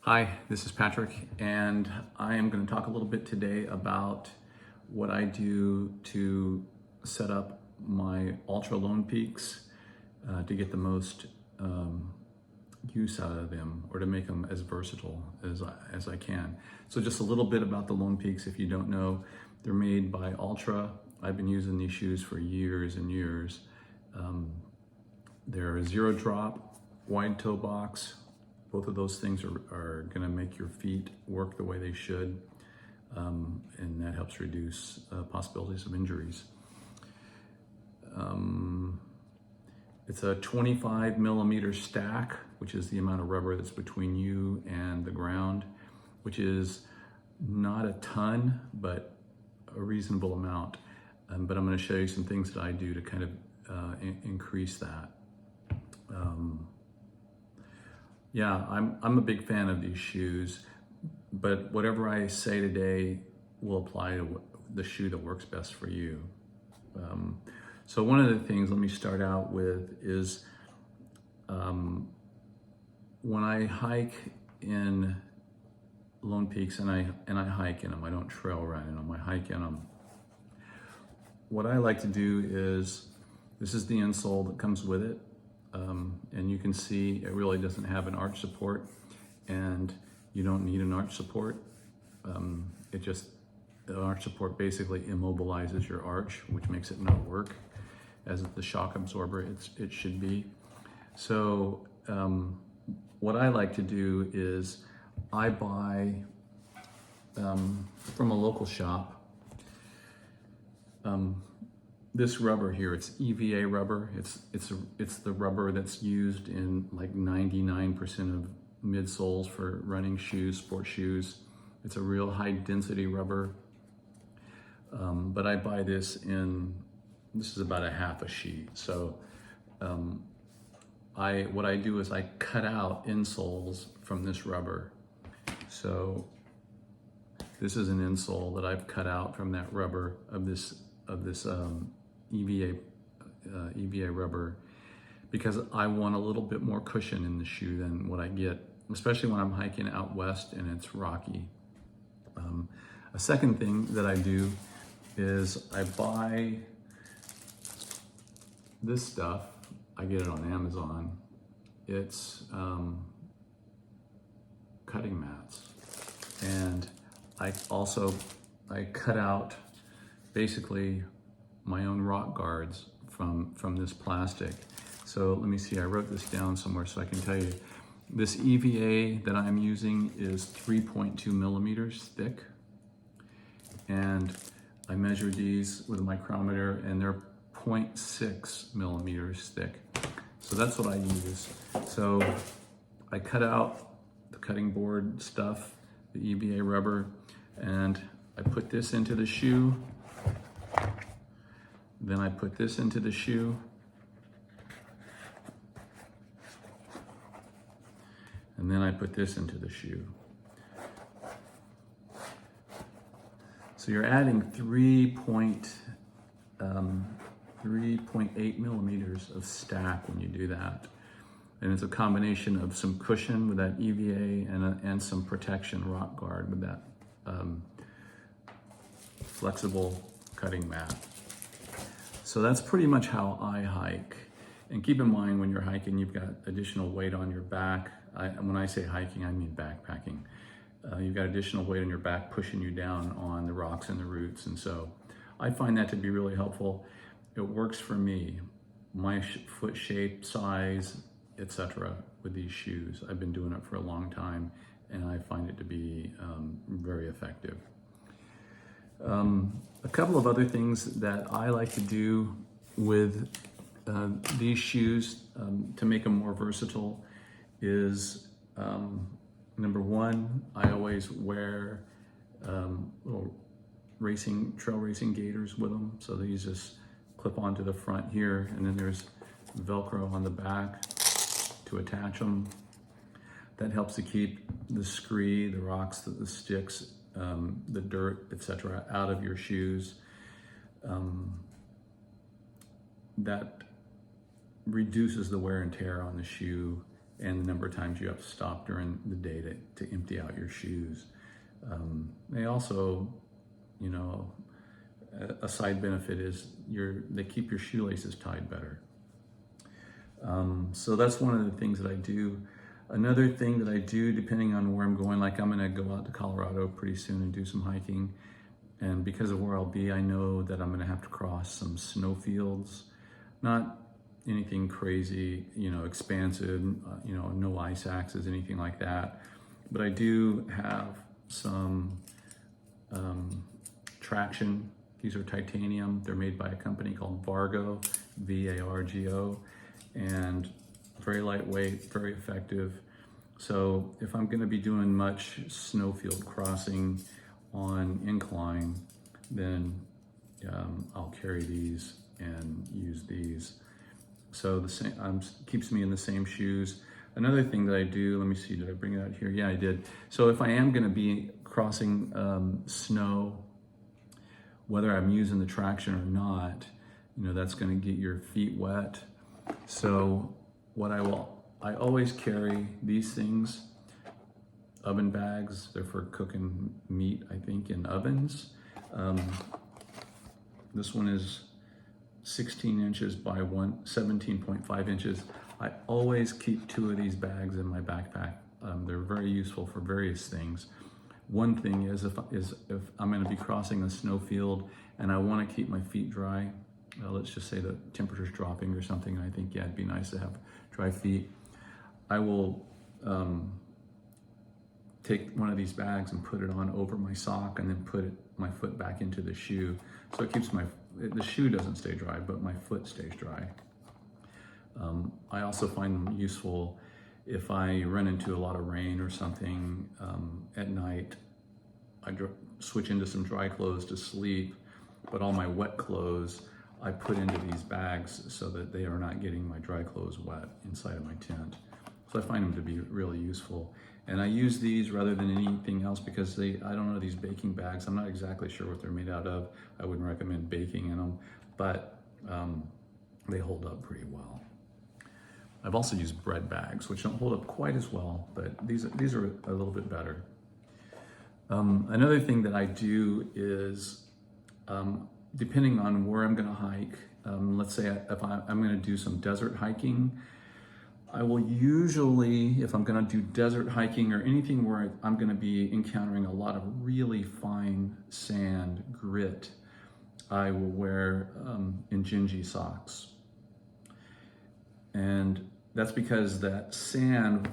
Hi, this is Patrick, and I am going to talk a little bit today about what I do to set up my Altra Lone Peaks to get the most use out of them, or to make them as versatile as I can. So just a little bit about the Lone Peaks. If you don't know, they're made by Altra. I've been using these shoes for years and years. They're a zero drop, wide toe box. Both of those things are going to make your feet work the way they should, and that helps reduce possibilities of injuries. It's a 25 millimeter stack, which is the amount of rubber that's between you and the ground, which is not a ton, but a reasonable amount. But I'm going to show you some things that I do to kind of increase that. Yeah, I'm a big fan of these shoes, but whatever I say today will apply to the shoe that works best for you. So one of the things, let me start out with, is when I hike in Lone Peaks, and I hike in them, I don't trail run in them, I hike in them. What I like to do is, this is the insole that comes with it. And you can see it really doesn't have an arch support, and you don't need an arch support. The arch support basically immobilizes your arch, which makes it not work as the shock absorber it should be. So what I like to do is I buy from a local shop this rubber here. It's EVA rubber. It's the rubber that's used in like 99% of midsoles for running shoes, sport shoes. It's a real high density rubber. But I buy this is about a half a sheet. So what I do is I cut out insoles from this rubber. So this is an insole that I've cut out from that rubber of this EVA rubber, because I want a little bit more cushion in the shoe than what I get, especially when I'm hiking out west and it's rocky. A second thing that I do is I buy this stuff. I get it on Amazon. It's cutting mats, and I cut out basically my own rock guards from this plastic. So let me see, I wrote this down somewhere so I can tell you. This EVA that I'm using is 3.2 millimeters thick, and I measured these with a micrometer, and they're 0.6 millimeters thick. So that's what I use. So I cut out the cutting board stuff, the EVA rubber, and I put this into the shoe. Then I put this into the shoe. And then I put this into the shoe. So you're adding 3.8 millimeters of stack when you do that. And it's a combination of some cushion with that EVA and some protection rock guard with that flexible cutting mat. So that's pretty much how I hike. And keep in mind, when you're hiking, you've got additional weight on your back. When I say hiking, I mean backpacking. You've got additional weight on your back pushing you down on the rocks and the roots. And so I find that to be really helpful. It works for me, my foot shape, size, etc. with these shoes. I've been doing it for a long time, and I find it to be very effective. A couple of other things that I like to do with these shoes to make them more versatile is, number one, I always wear little trail racing gaiters with them. So these just clip onto the front here, and then there's Velcro on the back to attach them. That helps to keep the scree, the rocks, the sticks, the dirt, etc., out of your shoes. That reduces the wear and tear on the shoe and the number of times you have to stop during the day to empty out your shoes. They also, you know, a side benefit is they keep your shoelaces tied better. So that's one of the things that I do. Another thing that I do, depending on where I'm going, like I'm gonna go out to Colorado pretty soon and do some hiking. And because of where I'll be, I know that I'm gonna have to cross some snow fields. Not anything crazy, you know, expansive, you know, no ice axes, anything like that. But I do have some traction. These are titanium. They're made by a company called Vargo, V-A-R-G-O, and very lightweight, very effective. So if I'm gonna be doing much snowfield crossing on incline, then I'll carry these and use these. So the same keeps me in the same shoes. Another thing that I do, let me see, did I bring it out here? Yeah, I did. So if I am gonna be crossing snow, whether I'm using the traction or not, you know, that's gonna get your feet wet. So what I always carry these things, oven bags. They're for cooking meat, I think, in ovens. This one is 16 inches by 17.5 inches. I always keep 2 of these bags in my backpack. They're very useful for various things. One thing is if I'm gonna be crossing a snowfield and I wanna keep my feet dry, let's just say the temperature's dropping or something, and I think, yeah, it'd be nice to have dry feet. I will take one of these bags and put it on over my sock and then put my foot back into the shoe. So it keeps the shoe doesn't stay dry, but my foot stays dry. I also find them useful if I run into a lot of rain or something at night. I switch into some dry clothes to sleep, but all my wet clothes I put into these bags so that they are not getting my dry clothes wet inside of my tent. So I find them to be really useful. And I use these rather than anything else because I don't know, these baking bags, I'm not exactly sure what they're made out of. I wouldn't recommend baking in them, but they hold up pretty well. I've also used bread bags, which don't hold up quite as well, but these are a little bit better. Another thing that I do is, depending on where I'm gonna hike, let's say if I'm gonna do some desert hiking, I will usually, if I'm gonna do desert hiking or anything where I'm gonna be encountering a lot of really fine sand, grit, I will wear Injinji socks. And that's because that sand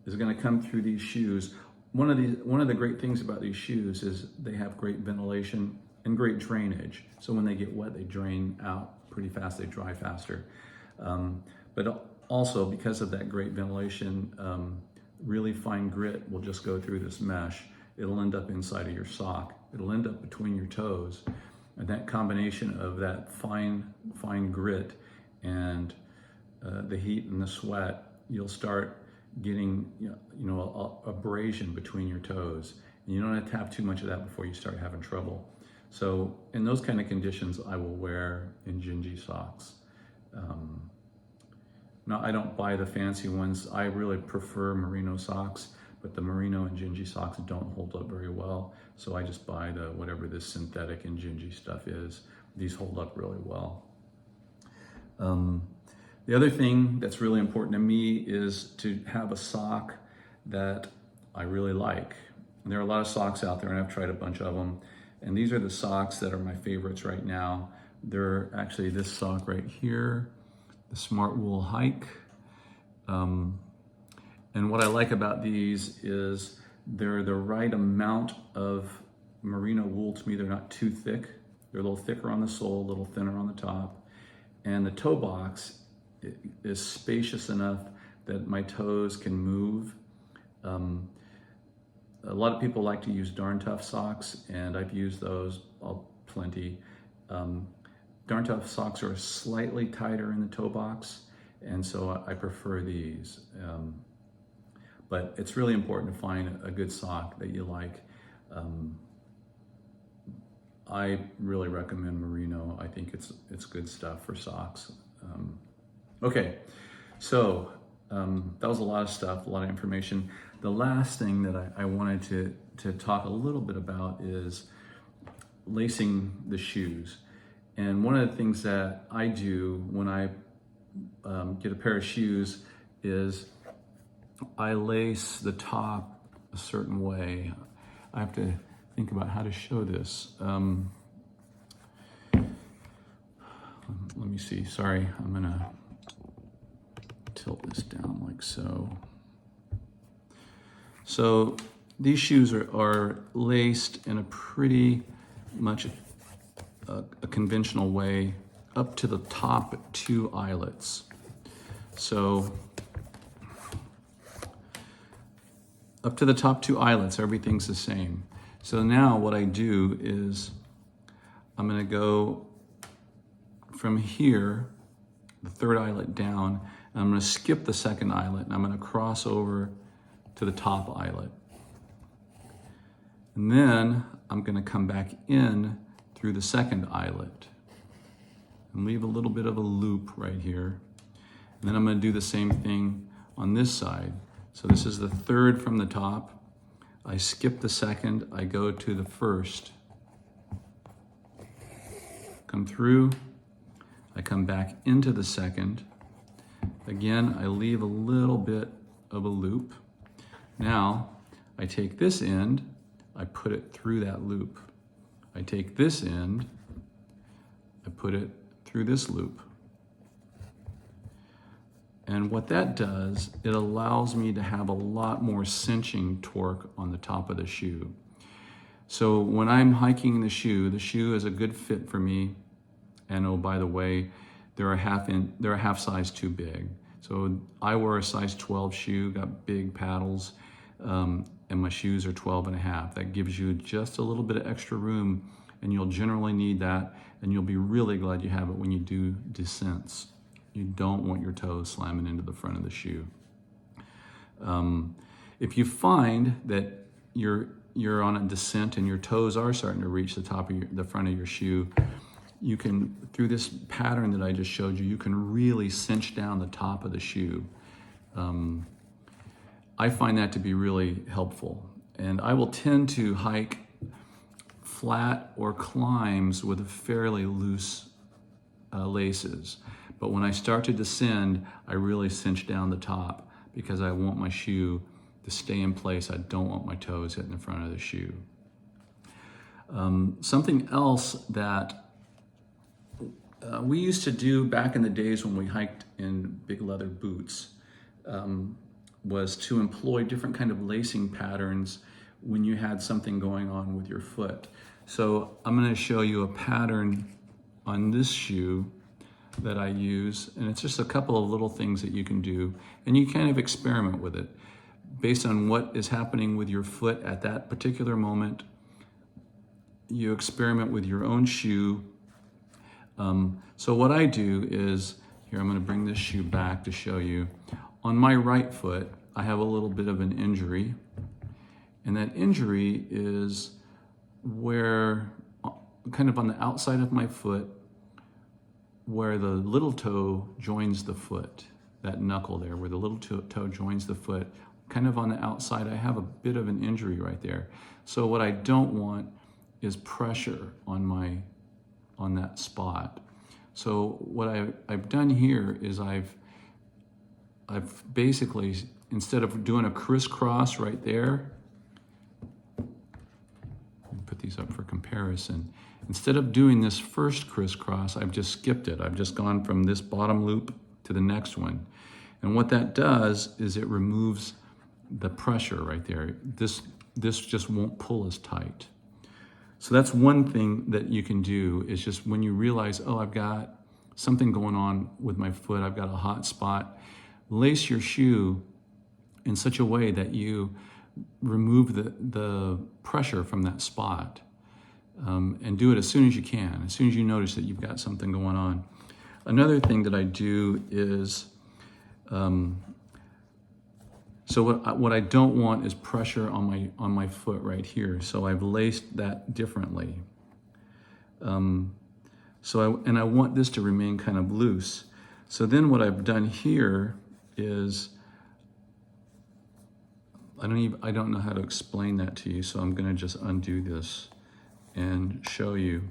is gonna come through these shoes. One of the great things about these shoes is they have great ventilation and great drainage. So when they get wet, they drain out pretty fast, they dry faster. But also because of that great ventilation, really fine grit will just go through this mesh. It'll end up inside of your sock. It'll end up between your toes. And that combination of that fine grit and the heat and the sweat, you'll start getting abrasion between your toes. And you don't have to have too much of that before you start having trouble. So in those kind of conditions, I will wear Injinji socks. Now, I don't buy the fancy ones. I really prefer merino socks, but the merino Injinji socks don't hold up very well. So I just buy whatever this synthetic Injinji stuff is. These hold up really well. The other thing that's really important to me is to have a sock that I really like. And there are a lot of socks out there, and I've tried a bunch of them. And these are the socks that are my favorites right now. They're actually this sock right here, the Smart Wool Hike. And what I like about these is they're the right amount of merino wool to me. They're not too thick. They're a little thicker on the sole, a little thinner on the top. And the toe box is spacious enough that my toes can move. A lot of people like to use Darn Tough socks, and I've used those plenty. Darn Tough socks are slightly tighter in the toe box, and so I prefer these. But it's really important to find a good sock that you like. I really recommend merino. I think it's good stuff for socks. Okay, so that was a lot of stuff, a lot of information. The last thing that I wanted to talk a little bit about is lacing the shoes. And one of the things that I do when I get a pair of shoes is I lace the top a certain way. I have to think about how to show this. Let me see, sorry, I'm gonna tilt this down like so. So these shoes are laced in a pretty much a conventional way up to the top 2 eyelets. So up to the top 2 eyelets, everything's the same. So now what I do is I'm gonna go from here, the 3rd eyelet down, and I'm gonna skip the 2nd eyelet, and I'm gonna cross over to the top eyelet. And then I'm gonna come back in through the 2nd eyelet and leave a little bit of a loop right here. And then I'm gonna do the same thing on this side. So this is the 3rd from the top. I skip the 2nd, I go to the 1st. Come through, I come back into the 2nd. Again, I leave a little bit of a loop. Now, I take this end, I put it through that loop. I take this end, I put it through this loop. And what that does, it allows me to have a lot more cinching torque on the top of the shoe. So when I'm hiking the shoe is a good fit for me. And oh, by the way, they're a half size too big. So I wear a size 12 shoe, got big paddles, and my shoes are 12.5. That gives you just a little bit of extra room, and you'll generally need that, and you'll be really glad you have it when you do descents. You don't want your toes slamming into the front of the shoe. If you find that you're on a descent and your toes are starting to reach the top of the front of your shoe, you can, through this pattern that I just showed you, you can really cinch down the top of the shoe. I find that to be really helpful. And I will tend to hike flat or climbs with fairly loose laces. But when I start to descend, I really cinch down the top because I want my shoe to stay in place. I don't want my toes hitting the front of the shoe. Something else that we used to do back in the days when we hiked in big leather boots was to employ different kind of lacing patterns when you had something going on with your foot. So I'm going to show you a pattern on this shoe that I use, and it's just a couple of little things that you can do, and you kind of experiment with it based on what is happening with your foot at that particular moment. You experiment with your own shoe. So what I do is, here I'm going to bring this shoe back to show you. On my right foot, I have a little bit of an injury, and that injury is where, kind of on the outside of my foot, where the little toe joins the foot, that knuckle there, where the little toe joins the foot, kind of on the outside, I have a bit of an injury right there. So what I don't want is pressure on that spot. So what I've done here is I've basically, instead of doing a crisscross right there, put these up for comparison. Instead of doing this first crisscross, I've just skipped it. I've just gone from this bottom loop to the next one. And what that does is it removes the pressure right there. This just won't pull as tight. So that's one thing that you can do, is just when you realize, oh, I've got something going on with my foot, I've got a hot spot, lace your shoe in such a way that you remove the pressure from that spot. And do it as soon as you can, as soon as you notice that you've got something going on. Another thing that I do is, so what I don't want is pressure on my foot right here. So I've laced that differently. And I want this to remain kind of loose. So then what I've done here is I don't know how to explain that to you, so I'm gonna just undo this and show you.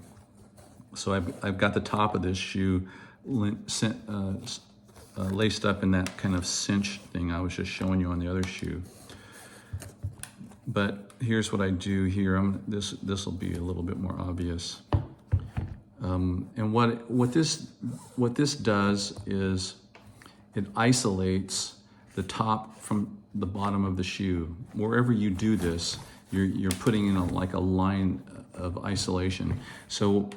So I've got the top of this shoe laced up in that kind of cinch thing I was just showing you on the other shoe. But here's what I do here. This will be a little bit more obvious. And what this does is it isolates the top from the bottom of the shoe. Wherever you do this, you're putting in like a line of isolation. So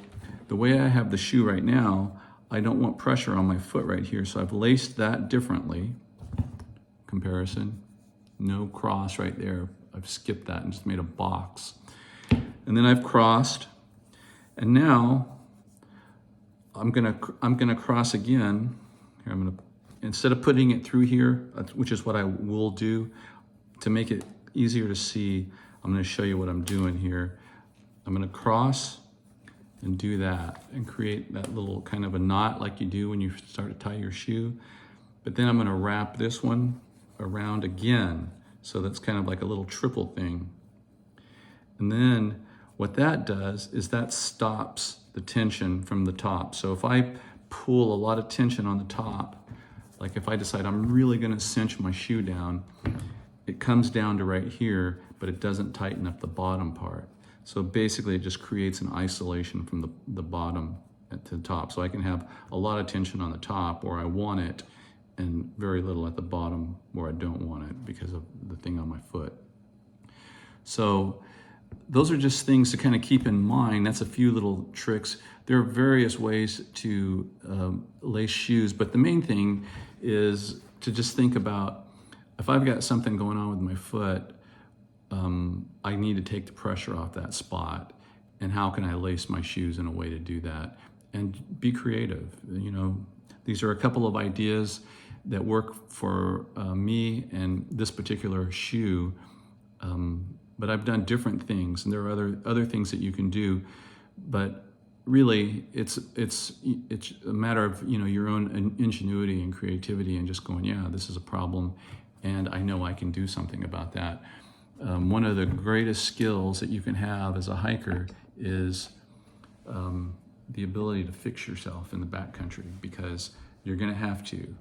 the way I have the shoe right now, I don't want pressure on my foot right here, so I've laced that differently. Comparison, no cross right there. I've skipped that and just made a box. And then I've crossed, and now I'm gonna cross again. Here, instead of putting it through here, which is what I will do, to make it easier to see, I'm gonna show you what I'm doing here. I'm gonna cross and do that and create that little kind of a knot like you do when you start to tie your shoe. But then I'm gonna wrap this one around again. So that's kind of like a little triple thing. And then what that does is that stops the tension from the top. So if I pull a lot of tension on the top, like if I decide I'm really gonna cinch my shoe down, it comes down to right here, but it doesn't tighten up the bottom part. So basically it just creates an isolation from the bottom to the top. So I can have a lot of tension on the top where I want it and very little at the bottom where I don't want it because of the thing on my foot. So those are just things to kind of keep in mind. That's a few little tricks. There are various ways to lace shoes, but the main thing is to just think about, if I've got something going on with my foot, I need to take the pressure off that spot. And how can I lace my shoes in a way to do that? And be creative. You know, these are a couple of ideas that work for me and this particular shoe. But I've done different things, and there are other things that you can do. But really, it's a matter of, you know, your own ingenuity and creativity, and just going, yeah, this is a problem, and I know I can do something about that. One of the greatest skills that you can have as a hiker is the ability to fix yourself in the backcountry, because you're going to have to.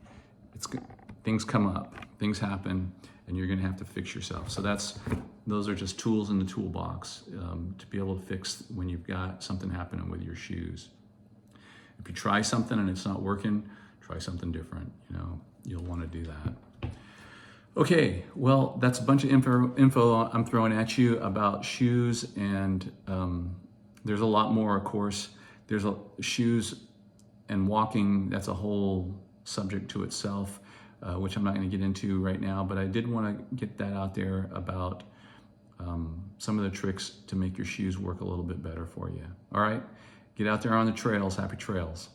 Things come up, things happen, and you're going to have to fix yourself. So those are just tools in the toolbox to be able to fix when you've got something happening with your shoes. If you try something and it's not working, try something different. You know, you'll want to do that. Okay, well, that's a bunch of info I'm throwing at you about shoes, and there's a lot more, of course. There's shoes and walking, that's a whole subject to itself, which I'm not going to get into right now, but I did want to get that out there about some of the tricks to make your shoes work a little bit better for you. All right, get out there on the trails. Happy trails.